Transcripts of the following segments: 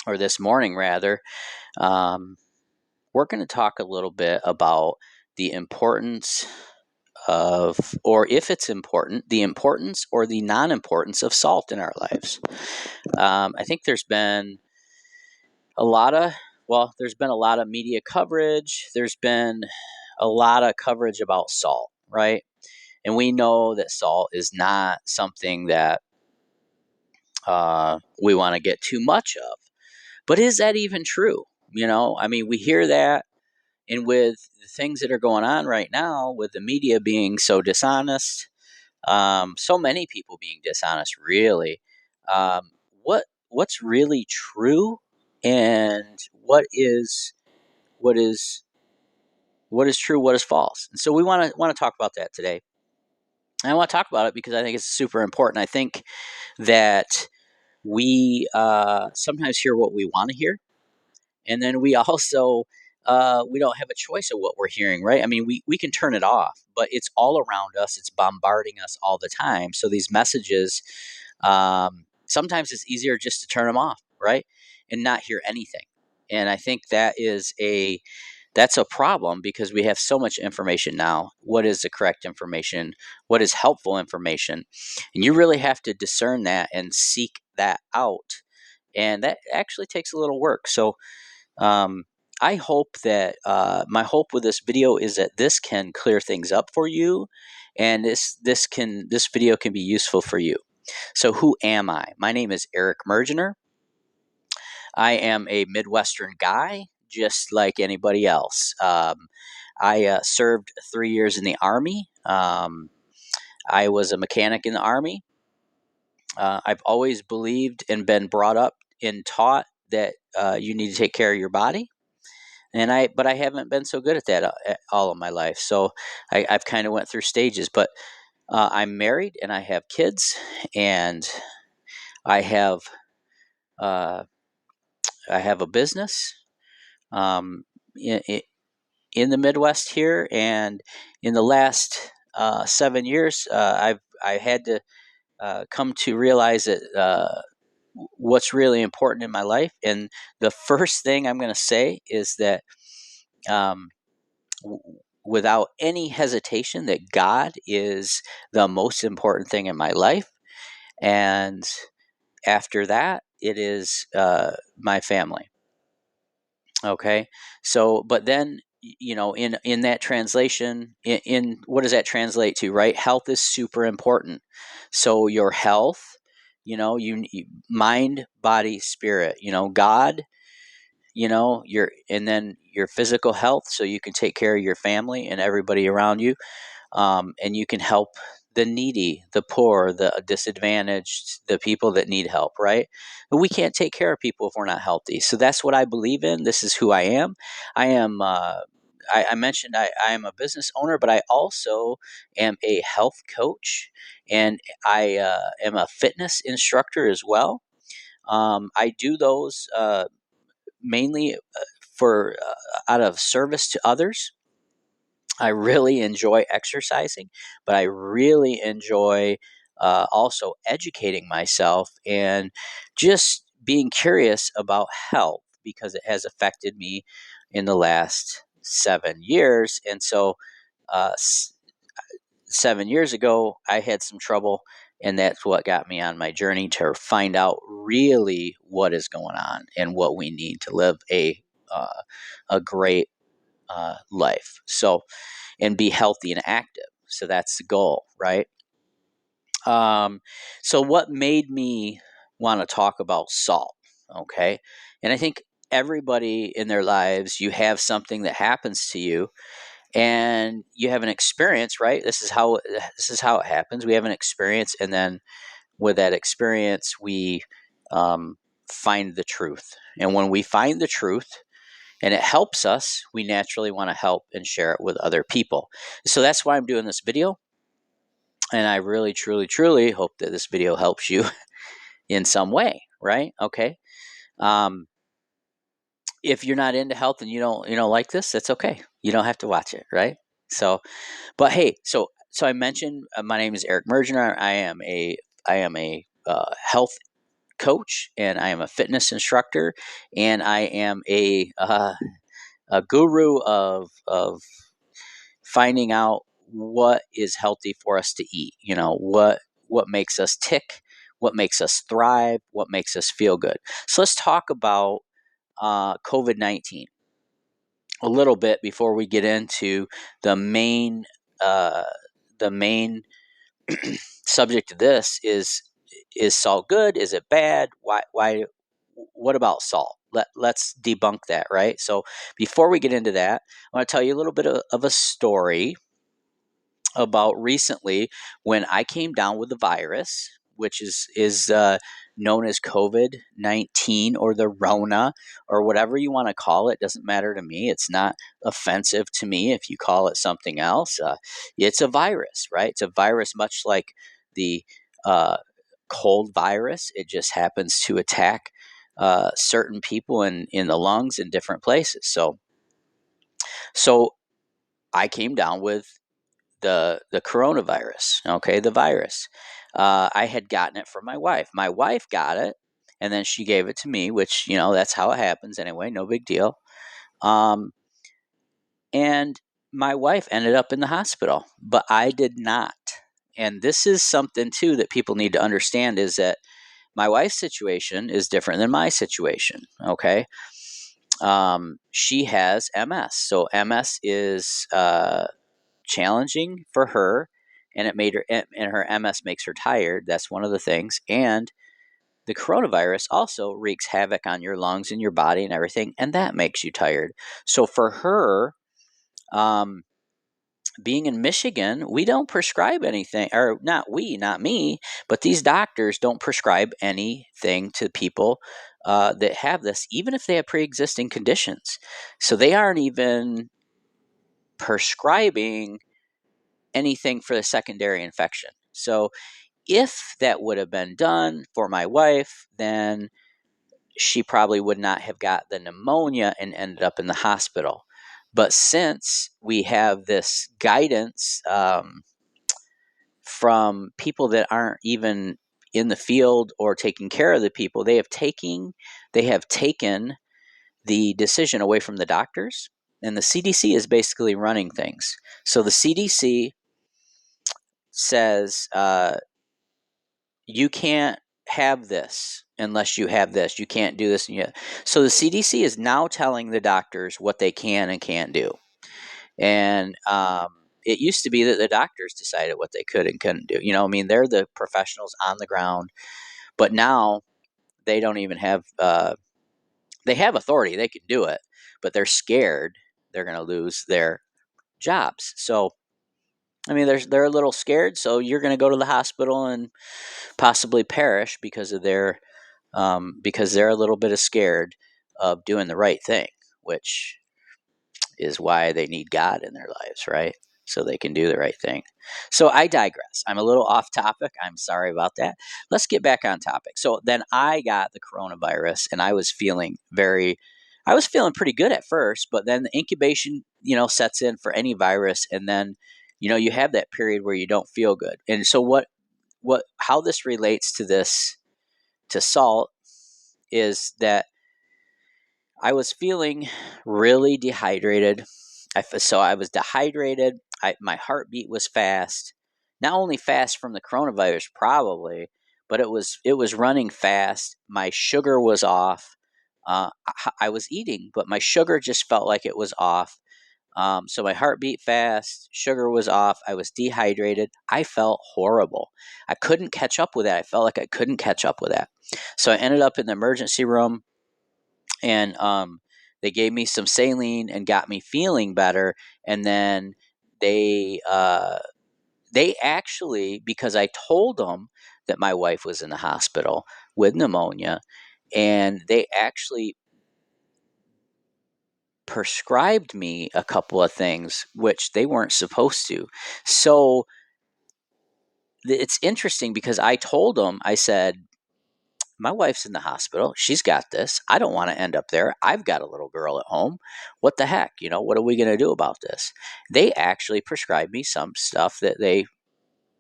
or this morning rather, we're going to talk a little bit about the importance of, or if it's important, the importance or the non-importance of salt in our lives. I think there's been a lot of, media coverage. There's been a lot of coverage about salt, right? And we know that salt is not something that we want to get too much of. But is that even true? We hear that, and with the things that are going on right now, with the media being so dishonest, so many people being dishonest, really, what's really true, and what is true, what is false? And so we want to talk about that today. And I want to talk about it because I think it's super important. I think that we sometimes hear what we want to hear, and then we also we don't have a choice of what we're hearing, right? I mean, we can turn it off, but it's all around us. It's bombarding us all the time. So these messages, sometimes it's easier just to turn them off, right, and not hear anything. And I think that's a problem because we have so much information now. What is the correct information? What is helpful information? And you really have to discern that and seek that out. And that actually takes a little work. So I hope that my hope with this video is that this can clear things up for you, and this video can be useful for you. So who am I? My name is Eric Mergener. I am a Midwestern guy, just like anybody else. I served 3 years in the Army. I was a mechanic in the Army. I've always believed and been brought up and taught that you need to take care of your body. But I haven't been so good at that all of my life. So I've kind of went through stages. But I'm married and I have kids, and I have a business in the Midwest here. And in the last 7 years, I had to come to realize that what's really important in my life. And the first thing I'm going to say is that without any hesitation, that God is the most important thing in my life. And after that, it is my family. Okay. So, but then, in that translation, in what does that translate to, right? Health is super important. So your health, you mind, body, spirit, God, and then your physical health, so you can take care of your family and everybody around you, and you can help the needy, the poor, the disadvantaged, the people that need help, right? But we can't take care of people if we're not healthy. So that's what I believe in. This is who I am. I am. I mentioned I am a business owner, but I also am a health coach, and I am a fitness instructor as well. I do those mainly for out of service to others. I really enjoy exercising, but I really enjoy also educating myself and just being curious about health, because it has affected me in the last 7 years. And so, 7 years ago, I had some trouble, and that's what got me on my journey to find out really what is going on and what we need to live a great life. So, and be healthy and active. So that's the goal, right? So what made me want to talk about salt? Okay, and I think everybody in their lives, you have something that happens to you, and you have an experience, right? This is how it happens. We have an experience, and then with that experience, we find the truth. And when we find the truth, and it helps us, we naturally want to help and share it with other people. So that's why I'm doing this video. And I really, truly, truly hope that this video helps you in some way, right? Okay. If you're not into health and you don't like this, that's okay. You don't have to watch it, right? So, but hey, so I mentioned my name is Eric Mergener. I am a health coach, and I am a fitness instructor, and I am a guru of finding out what is healthy for us to eat. What makes us tick, what makes us thrive, what makes us feel good. So let's talk about COVID-19 a little bit before we get into the main uh, the main subject of this is salt good? Is it bad? Why what about salt? Let's debunk that, right? So before we get into that, I want to tell you a little bit of a story about recently when I came down with the virus, which is known as COVID-19 or the Rona or whatever you want to call it. Doesn't matter to me. It's not offensive to me if you call it something else. It's a virus, right? It's a virus much like the uh, cold virus. It just happens to attack certain people in the lungs in different places. So I came down with the coronavirus. Okay, the virus. I had gotten it from my wife. My wife got it, and then she gave it to me, which that's how it happens anyway. No big deal. Um, and my wife ended up in the hospital, but I did not. And this is something too that people need to understand is that my wife's situation is different than my situation. Okay. She has MS. So MS is challenging for her, and it made her, and her MS makes her tired. That's one of the things. And the coronavirus also wreaks havoc on your lungs and your body and everything, and that makes you tired. So for her, um, being in Michigan, we don't prescribe anything, or not me, but these doctors don't prescribe anything to people that have this, even if they have pre-existing conditions. So they aren't even prescribing anything for the secondary infection. So if that would have been done for my wife, then she probably would not have got the pneumonia and ended up in the hospital. But since we have this guidance from people that aren't even in the field or taking care of the people, they have taken the decision away from the doctors, and the CDC is basically running things. So the CDC says you can't have this unless you have this. You can't do this. So the CDC is now telling the doctors what they can and can't do. And it used to be that the doctors decided what they could and couldn't do. They're the professionals on the ground, but now they don't even have. They have authority; they can do it, but they're scared they're going to lose their jobs. So they're a little scared. So you're going to go to the hospital and possibly perish because they're a little bit scared of doing the right thing, which is why they need God in their lives, right? So they can do the right thing. So I digress. I'm a little off topic. I'm sorry about that. Let's get back on topic. So then I got the coronavirus, and I was feeling pretty good at first, but then the incubation, sets in for any virus, and then, you have that period where you don't feel good. And so how this relates to salt is that I was feeling really dehydrated. So I was dehydrated. My heartbeat was fast. Not only fast from the coronavirus, probably, but it was running fast. My sugar was off. I was eating, but my sugar just felt like it was off. So my heart beat fast, sugar was off, I was dehydrated. I felt horrible. I couldn't catch up with that. I felt like I couldn't catch up with that. So I ended up in the emergency room, and they gave me some saline and got me feeling better. And then they actually, because I told them that my wife was in the hospital with pneumonia, and they actually prescribed me a couple of things which they weren't supposed to. So it's interesting because I told them, I said, my wife's in the hospital. She's got this. I don't want to end up there. I've got a little girl at home. What the heck? What are we going to do about this? They actually prescribed me some stuff that they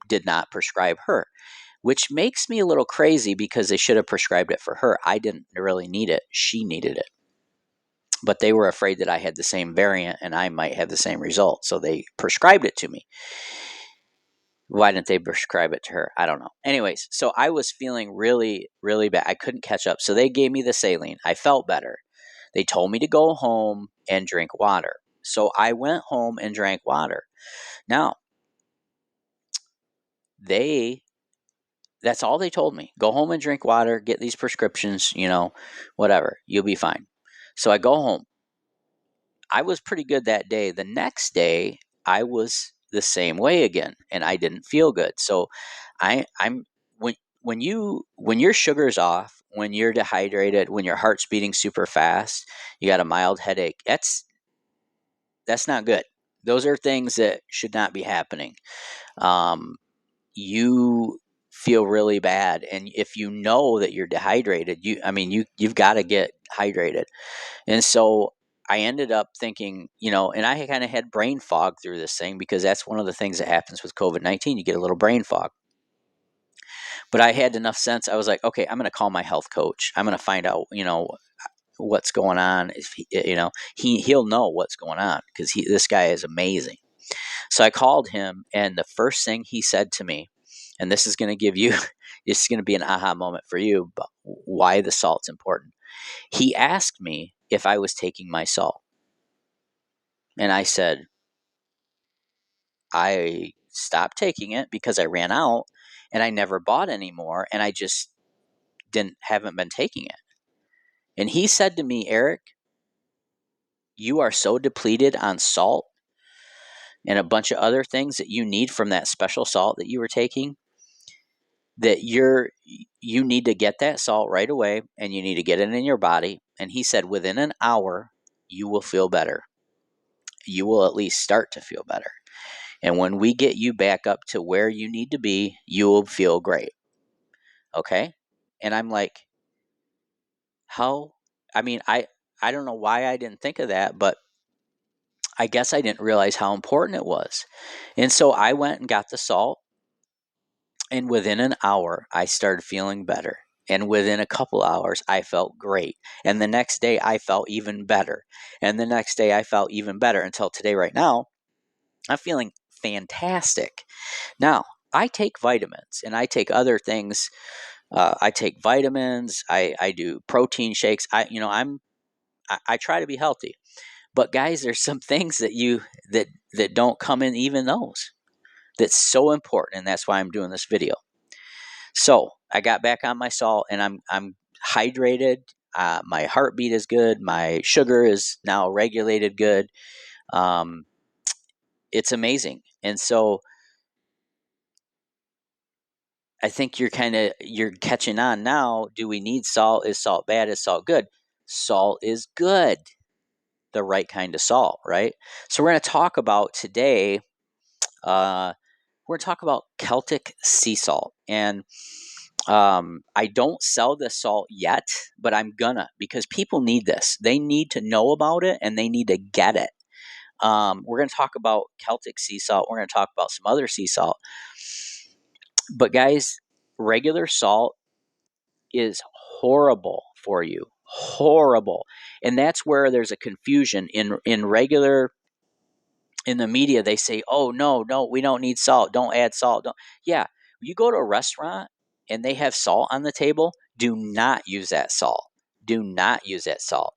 did not prescribe her, which makes me a little crazy because they should have prescribed it for her. I didn't really need it. She needed it. But they were afraid that I had the same variant and I might have the same result. So they prescribed it to me. Why didn't they prescribe it to her? I don't know. Anyways, so I was feeling really, really bad. I couldn't catch up. So they gave me the saline. I felt better. They told me to go home and drink water. So I went home and drank water. Now, that's all they told me. Go home and drink water, get these prescriptions, whatever. You'll be fine. So I go home. I was pretty good that day. The next day, I was the same way again, and I didn't feel good. So I'm when your sugar's off, when you're dehydrated, when your heart's beating super fast, you got a mild headache. That's not good. Those are things that should not be happening. You feel really bad, and if you know that you're dehydrated, you've got to get hydrated. And so I ended up thinking, and I kind of had brain fog through this thing, because that's one of the things that happens with COVID-19. You get a little brain fog. But I had enough sense. I was like, okay, I'm going to call my health coach. I'm going to find out, what's going on. If he'll know what's going on, because this guy is amazing. So I called him, and the first thing he said to me, and this is going to give you, this is going to be an aha moment for you, but why the salt's important. He asked me if I was taking my salt. And I said, I stopped taking it because I ran out, and I never bought any more, and I just haven't been taking it. And he said to me, Eric, you are so depleted on salt and a bunch of other things that you need from that special salt that you were taking, that you need to get that salt right away, and you need to get it in your body. And he said, within an hour, you will feel better. You will at least start to feel better. And when we get you back up to where you need to be, you will feel great. Okay? And I'm like, how? I don't know why I didn't think of that, but I guess I didn't realize how important it was. And so I went and got the salt, and within an hour, I started feeling better. And within a couple hours, I felt great. And the next day, I felt even better. And the next day, I felt even better, until today, right now, I'm feeling fantastic. Now, I take vitamins and I take other things. I take vitamins. I do protein shakes. I try to be healthy. But guys, there's some things that don't come in even those. That's so important, and that's why I'm doing this video. So I got back on my salt, and I'm hydrated. My heartbeat is good. My sugar is now regulated good. It's amazing. And so I think you're catching on now. Do we need salt? Is salt bad? Is salt good? Salt is good. The right kind of salt, right? So we're going to talk about today. We're going to talk about Celtic sea salt, and I don't sell this salt yet, but I'm gonna, because people need this. They need to know about it, and they need to get it. We're going to talk about Celtic sea salt. We're going to talk about some other sea salt. But guys, regular salt is horrible for you. Horrible. And that's where there's a confusion in the media. They say, oh, no, we don't need salt. Don't add salt. Don't. Yeah. You go to a restaurant and they have salt on the table. Do not use that salt. Do not use that salt.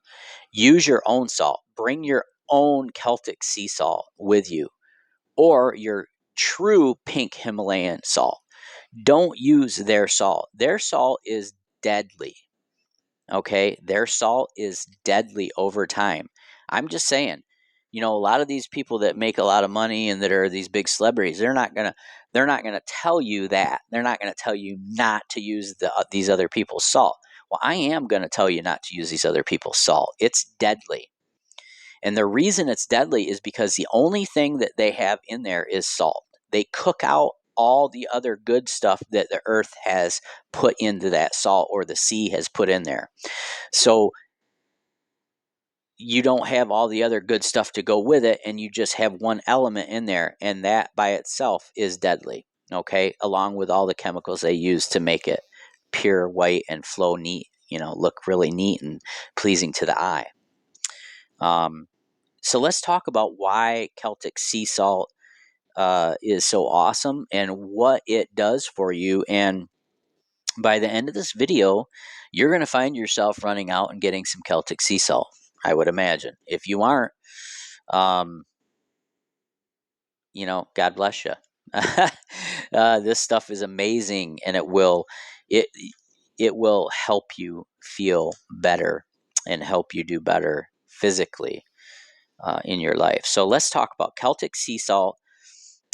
Use your own salt. Bring your own Celtic sea salt with you, or your true pink Himalayan salt. Don't use their salt. Their salt is deadly. Okay? Their salt is deadly over time. I'm just saying, a lot of these people that make a lot of money and that are these big celebrities, they're not going to tell you that. They're not going to tell you not to use these other people's salt. Well, I am going to tell you not to use these other people's salt. It's deadly. And the reason it's deadly is because the only thing that they have in there is salt. They cook out all the other good stuff that the earth has put into that salt, or the sea has put in there. So you don't have all the other good stuff to go with it, and you just have one element in there, and that by itself is deadly. okay, along with all the chemicals they use to make it pure white and flow neat, look really neat and pleasing to the eye. So let's talk about why Celtic sea salt is so awesome and what it does for you. And by the end of this video, you're going to find yourself running out and getting some Celtic sea salt, I would imagine. If you aren't, um, God bless you. This stuff is amazing, and it it will help you feel better and help you do better physically in your life. So let's talk about Celtic sea salt.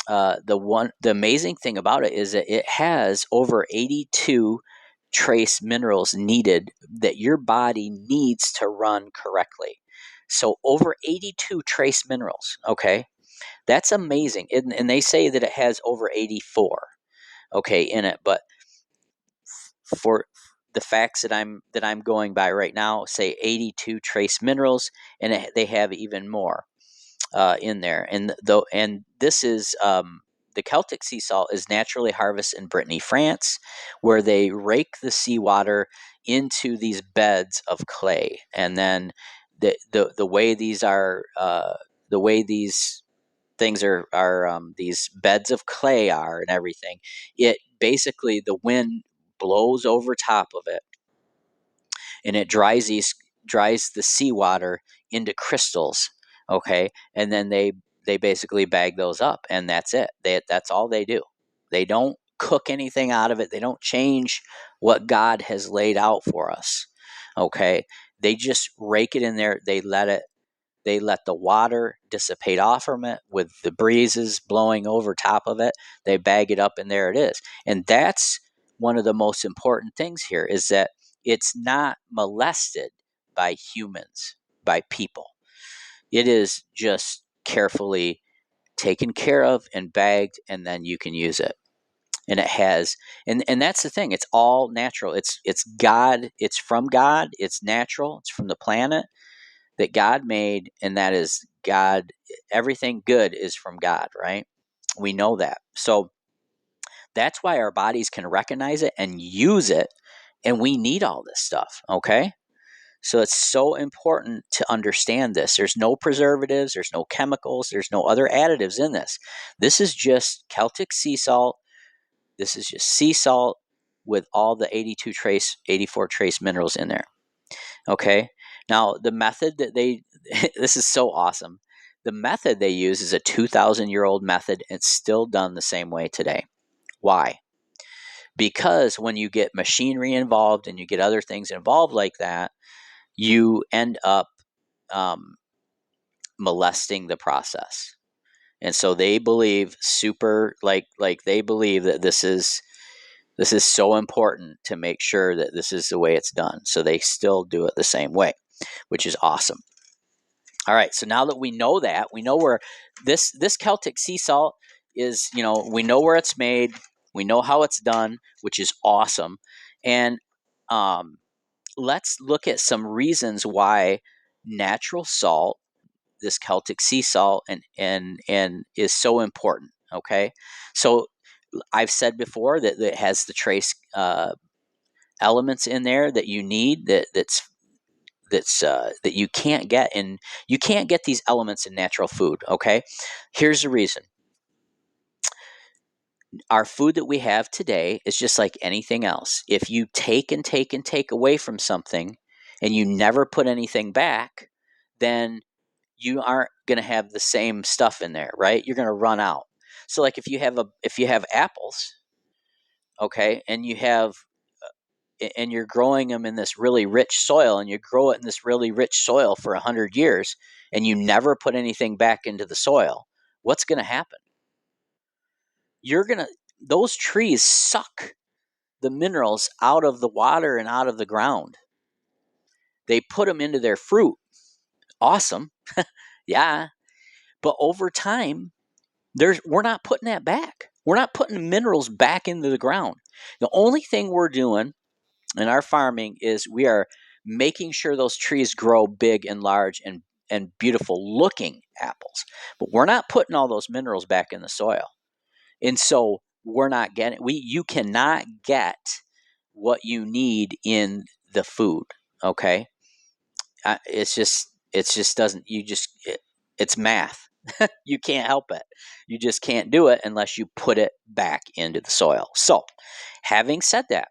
The amazing thing about it is that it has over 82 trace minerals needed that your body needs to run correctly. So over 82 trace minerals, okay? That's amazing. And they say that it has over 84, okay, in it, but for the facts that I'm going by right now say 82 trace minerals, and they have even more in there. And this is the Celtic sea salt is naturally harvested in Brittany, France, where they rake the seawater into these beds of clay, and then the way these are the way these things are these beds of clay are and everything. It basically, the wind blows over top of it, and it dries the seawater into crystals. Okay, and then they basically bag those up, and that's it. That's all they do. They don't cook anything out of it. They don't change what God has laid out for us. Okay, they just rake it in there. They let the water dissipate off from it with the breezes blowing over top of it. They bag it up, and there it is. And that's one of the most important things here, is that it's not molested by humans, by people. It is just carefully taken care of and bagged, and then you can use it. And it has, and that's the thing. It's all natural. It's God. It's from God. It's natural. It's from the planet that God made, and that is God. Everything good is from God, right? We know that. So that's why our bodies can recognize it and use it, and we need all this stuff, okay? So it's so important to understand this. There's no preservatives, there's no chemicals, there's no other additives in this. This is just Celtic sea salt. This is just sea salt with all the 84 trace minerals in there. Okay. Now, the method that this is so awesome. The method they use is a 2,000-year-old method. It's still done the same way today. Why? Because when you get machinery involved and you get other things involved like that, you end up molesting the process. And so they believe they believe that this is so important to make sure that this is the way it's done. So they still do it the same way, which is awesome. All right, so now that we know where this Celtic sea salt is, we know where it's made, we know how it's done, which is awesome. And let's look at some reasons why natural salt, this Celtic sea salt, and is so important. Okay, so I've said before that it has the trace elements in there that you need, that you can't get in. You can't get these elements in natural food. Okay, here's the reason. Our food that we have today is just like anything else. If you take and take and take away from something, and you never put anything back, then you aren't going to have the same stuff in there, right? You're going to run out. So, like if you have apples, okay, and you're growing them in this really rich soil, and you grow it in this really rich soil for 100 years, and you never put anything back into the soil, what's going to happen? Those trees suck the minerals out of the water and out of the ground. They put them into their fruit. Awesome. Yeah. But over time, we're not putting that back. We're not putting minerals back into the ground. The only thing we're doing in our farming is we are making sure those trees grow big and large and beautiful looking apples. But we're not putting all those minerals back in the soil. And so we're not getting, you cannot get what you need in the food. Okay. It's just doesn't, it's math. You can't help it. You just can't do it unless you put it back into the soil. So having said that,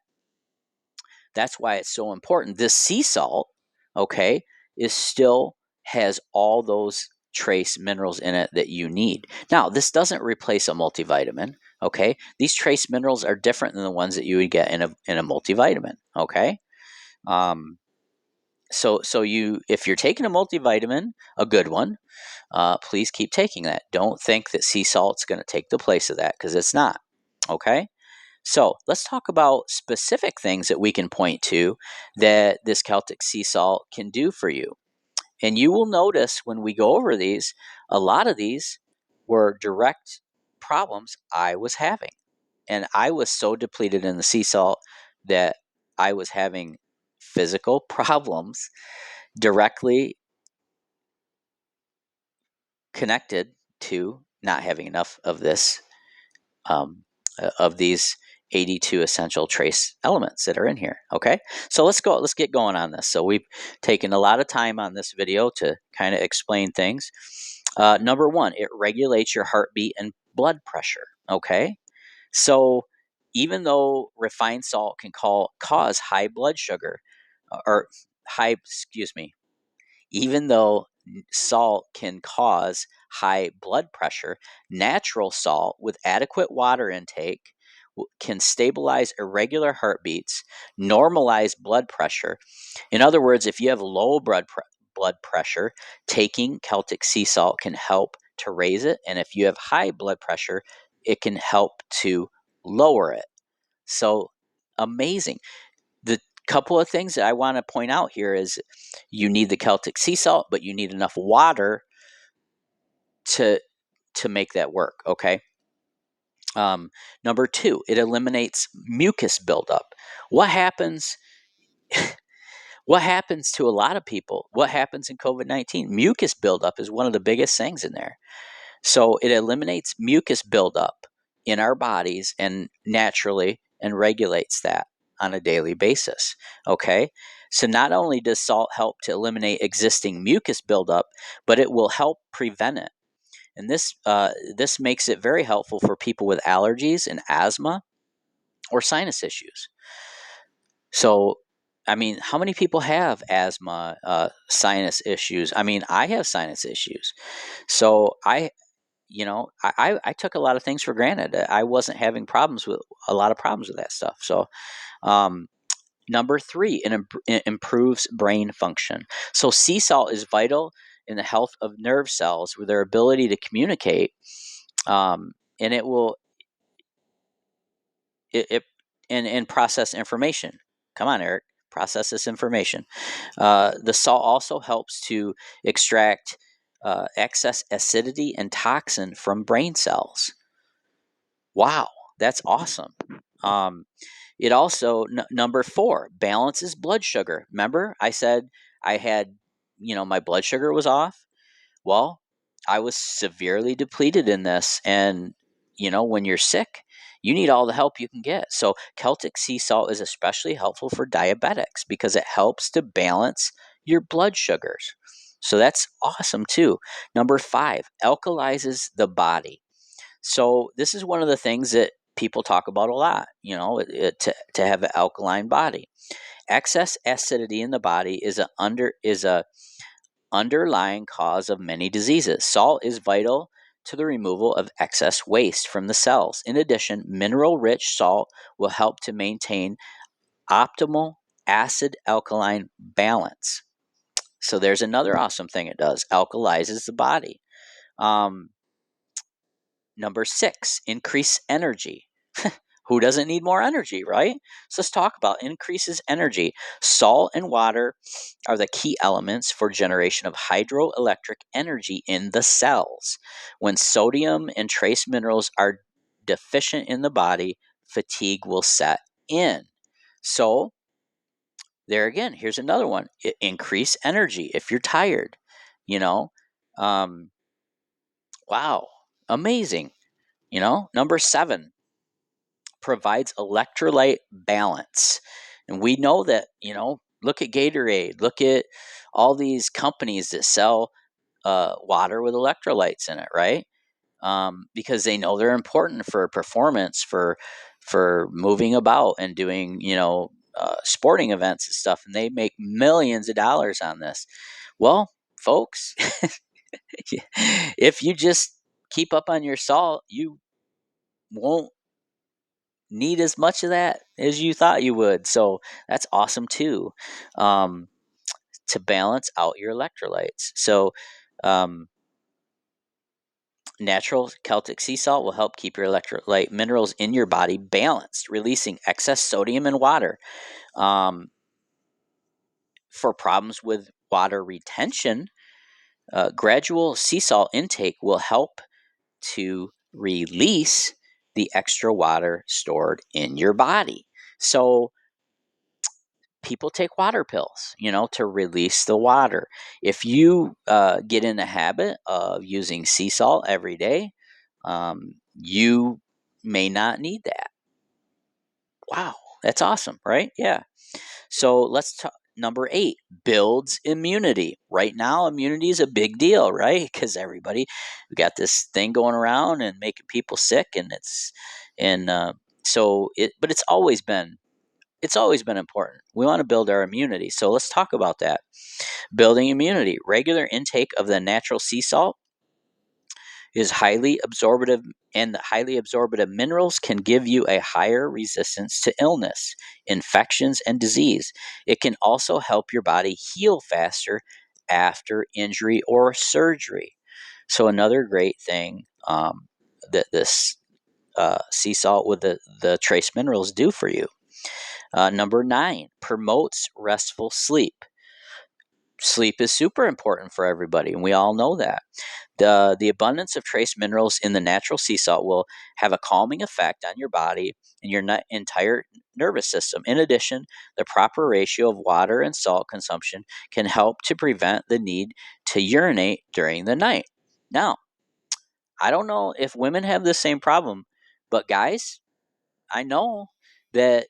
that's why it's so important. This sea salt, okay, is still has all those trace minerals in it that you need. Now, this doesn't replace a multivitamin, okay? These trace minerals are different than the ones that you would get in a multivitamin, okay? So you, if you're taking a multivitamin, a good one, please keep taking that. Don't think that sea salt's going to take the place of that, because it's not, okay? So let's talk about specific things that we can point to that this Celtic sea salt can do for you. And you will notice when we go over these, a lot of these were direct problems I was having. And I was so depleted in the sea salt that I was having physical problems directly connected to not having enough of this, of these 82 essential trace elements that are in here. Okay, so let's get going on this. So we've taken a lot of time on this video to kind of explain things. Number one, it regulates your heartbeat and blood pressure. Okay, so even though refined salt can cause high blood sugar, or high, excuse me, even though salt can cause high blood pressure, natural salt with adequate water intake can stabilize irregular heartbeats, normalize blood pressure. In other words, if you have low blood pressure, taking Celtic sea salt can help to raise it. And if you have high blood pressure, it can help to lower it. So amazing. The couple of things that I want to point out here is you need the Celtic sea salt, but you need enough water to make that work. Okay. Number two, it eliminates mucus buildup. What happens? What happens to a lot of people? What happens in COVID-19? Mucus buildup is one of the biggest things in there. So it eliminates mucus buildup in our bodies and naturally and regulates that on a daily basis. Okay. So not only does salt help to eliminate existing mucus buildup, but it will help prevent it. And this makes it very helpful for people with allergies and asthma or sinus issues. So, I mean, how many people have asthma, sinus issues? I mean, I have sinus issues. So I took a lot of things for granted. I wasn't having a lot of problems with that stuff. So, number three, it improves brain function. So sea salt is vital in the health of nerve cells with their ability to communicate, and it will and process information. Come on, Eric, process this information. The salt also helps to extract excess acidity and toxin from brain cells. Wow, that's awesome. It also, number four, balances blood sugar. Remember, I said I had, my blood sugar was off. Well, I was severely depleted in this. And, when you're sick, you need all the help you can get. So Celtic sea salt is especially helpful for diabetics because it helps to balance your blood sugars. So that's awesome too. Number five, alkalizes the body. So this is one of the things that people talk about a lot, to have an alkaline body. Excess acidity in the body is a underlying cause of many diseases. Salt is vital to the removal of excess waste from the cells. In addition, mineral-rich salt will help to maintain optimal acid-alkaline balance. So there's another awesome thing it does. Alkalizes the body. Number six, increase energy. Who doesn't need more energy, right? So let's talk about increases energy. Salt and water are the key elements for generation of hydroelectric energy in the cells. When sodium and trace minerals are deficient in the body, fatigue will set in. So there again, here's another one. Increase energy if you're tired. Wow, amazing. Number seven, provides electrolyte balance. And we know that, look at Gatorade, look at all these companies that sell water with electrolytes in it, right? Because they know they're important for performance, for moving about and doing, sporting events and stuff, and they make millions of dollars on this. Well, folks, if you just keep up on your salt, you won't need as much of that as you thought you would. So that's awesome too, to balance out your electrolytes. So natural Celtic sea salt will help keep your electrolyte minerals in your body balanced, releasing excess sodium and water. For problems with water retention, gradual sea salt intake will help to release the extra water stored in your body. So people take water pills, to release the water. If you get in the habit of using sea salt every day, you may not need that. Wow, that's awesome, right? Yeah. So let's talk. Number 8, builds immunity. Right now, immunity is a big deal, right? Because we got this thing going around and making people sick, but it's always been important. We want to build our immunity. So let's talk about that. Building immunity. Regular intake of the natural sea salt is highly absorptive, and the highly absorptive minerals can give you a higher resistance to illness, infections, and disease. It can also help your body heal faster after injury or surgery. So another great thing that this sea salt with the trace minerals do for you. Number 9, promotes restful sleep. Sleep is super important for everybody, and we all know that. The abundance of trace minerals in the natural sea salt will have a calming effect on your body and your entire nervous system. In addition, the proper ratio of water and salt consumption can help to prevent the need to urinate during the night. Now, I don't know if women have the same problem, but guys, I know that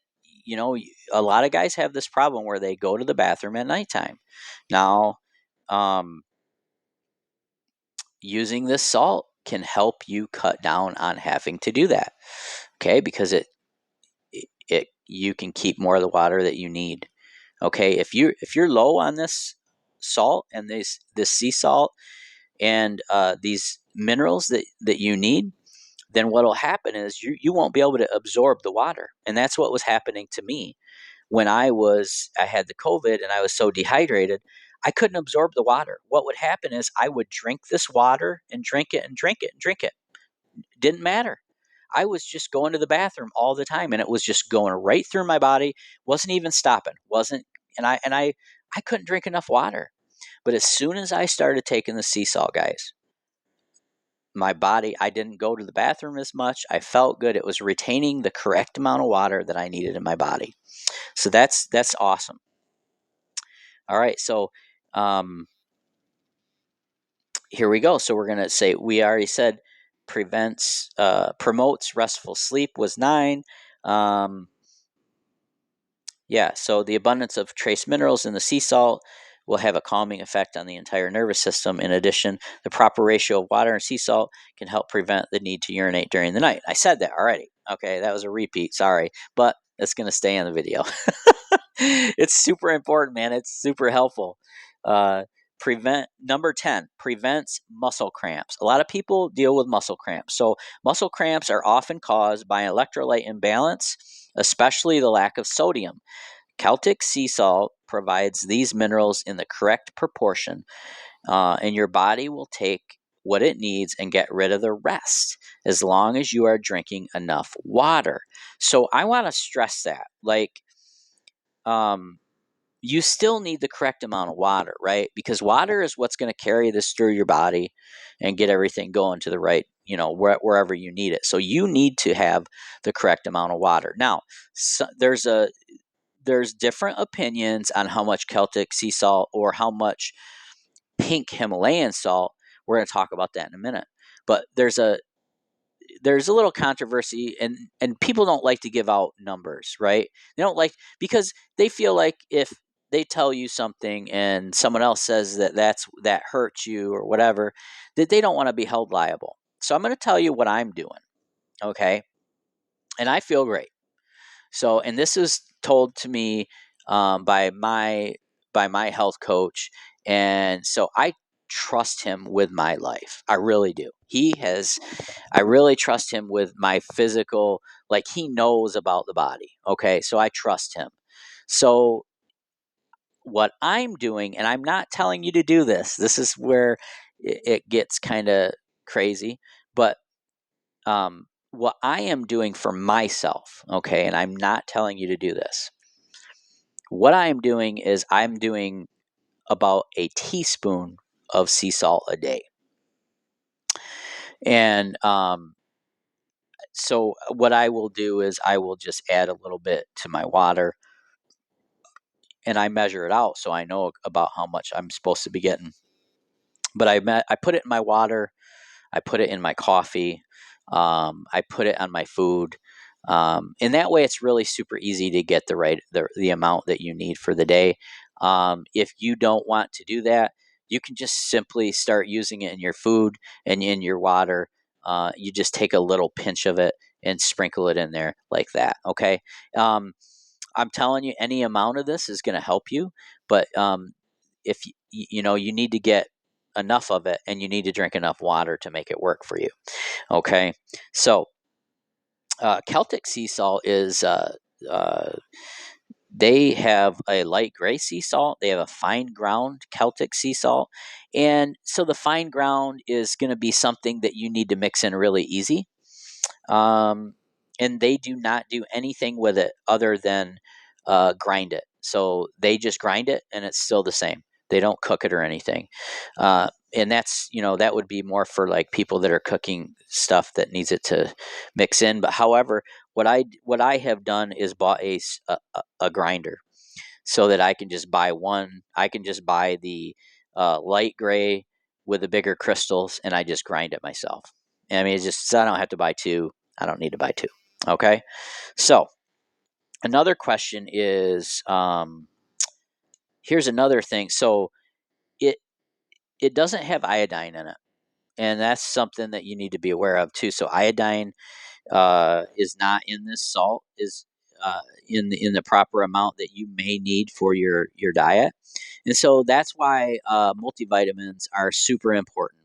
a lot of guys have this problem where they go to the bathroom at nighttime. Now, using this salt can help you cut down on having to do that. Okay, because you can keep more of the water that you need. Okay, if you're low on this salt and this sea salt and these minerals that you need, then what will happen is you won't be able to absorb the water, and that's what was happening to me when I had the COVID and I was so dehydrated. I couldn't absorb the water. What would happen is I would drink this water and drink it and drink it and drink it. Didn't matter. I was just going to the bathroom all the time, and it was just going right through my body. Wasn't even stopping. I couldn't drink enough water. But as soon as I started taking the sea salt, guys, my body, I didn't go to the bathroom as much. I felt good. It was retaining the correct amount of water that I needed in my body. So that's awesome. All right, so here we go. So we're going to say, we already said promotes restful sleep was 9. So the abundance of trace minerals in the sea salt will have a calming effect on the entire nervous system. In addition, the proper ratio of water and sea salt can help prevent the need to urinate during the night. I said that already. Okay, that was a repeat. Sorry, but it's going to stay in the video. It's super important, man. It's super helpful. Number 10, prevents muscle cramps. A lot of people deal with muscle cramps. So muscle cramps are often caused by electrolyte imbalance, especially the lack of sodium. Celtic sea salt provides these minerals in the correct proportion, and your body will take what it needs and get rid of the rest as long as you are drinking enough water. So I want to stress that, you still need the correct amount of water, right? Because water is what's going to carry this through your body and get everything going to the right, wherever you need it. So you need to have the correct amount of water. Now, there's different opinions on how much Celtic sea salt or how much pink Himalayan salt. We're going to talk about that in a minute. But there's there's a little controversy, and people don't like to give out numbers, right? They don't like, because they feel like if they tell you something and someone else says that hurts you or whatever, that they don't want to be held liable. So I'm going to tell you what I'm doing, okay? And I feel great. So, and this is told to me by my health coach, and so I trust him with my life. I really do. I really trust him with my physical, like he knows about the body. Okay, so I trust him. So what I'm doing, and I'm not telling you to do this. This is where it gets kind of crazy, but what I am doing for myself, okay, and I'm not telling you to do this. What I am doing is I'm doing about a teaspoon of sea salt a day. And so what I will do is I will just add a little bit to my water, and I measure it out so I know about how much I'm supposed to be getting. But I put it in my water, I put it in my coffee, I put it on my food. And that way it's really super easy to get the amount that you need for the day. If you don't want to do that, you can just simply start using it in your food and in your water. You just take a little pinch of it and sprinkle it in there like that. Okay. I'm telling you, any amount of this is going to help you, but if you need to get enough of it, and you need to drink enough water to make it work for you. Okay, so Celtic sea salt is uh, they have a light gray sea salt. They have a fine ground Celtic sea salt, and so the fine ground is going to be something that you need to mix in really easy. Um, and they do not do anything with it other than grind it. So they just grind it, and it's still the same. They don't cook it or anything. And that's, that would be more for like people that are cooking stuff that needs it to mix in. But however, what I have done is bought a grinder, so that I can just buy one. I can just buy the light gray with the bigger crystals, and I just grind it myself. And I mean, it's just, so I don't have to buy two. I don't need to buy two. Okay. So another question is, here's another thing. So it it doesn't have iodine in it, and that's something that you need to be aware of too. So iodine is not in this salt, is in the proper amount that you may need for your diet. And so that's why multivitamins are super important.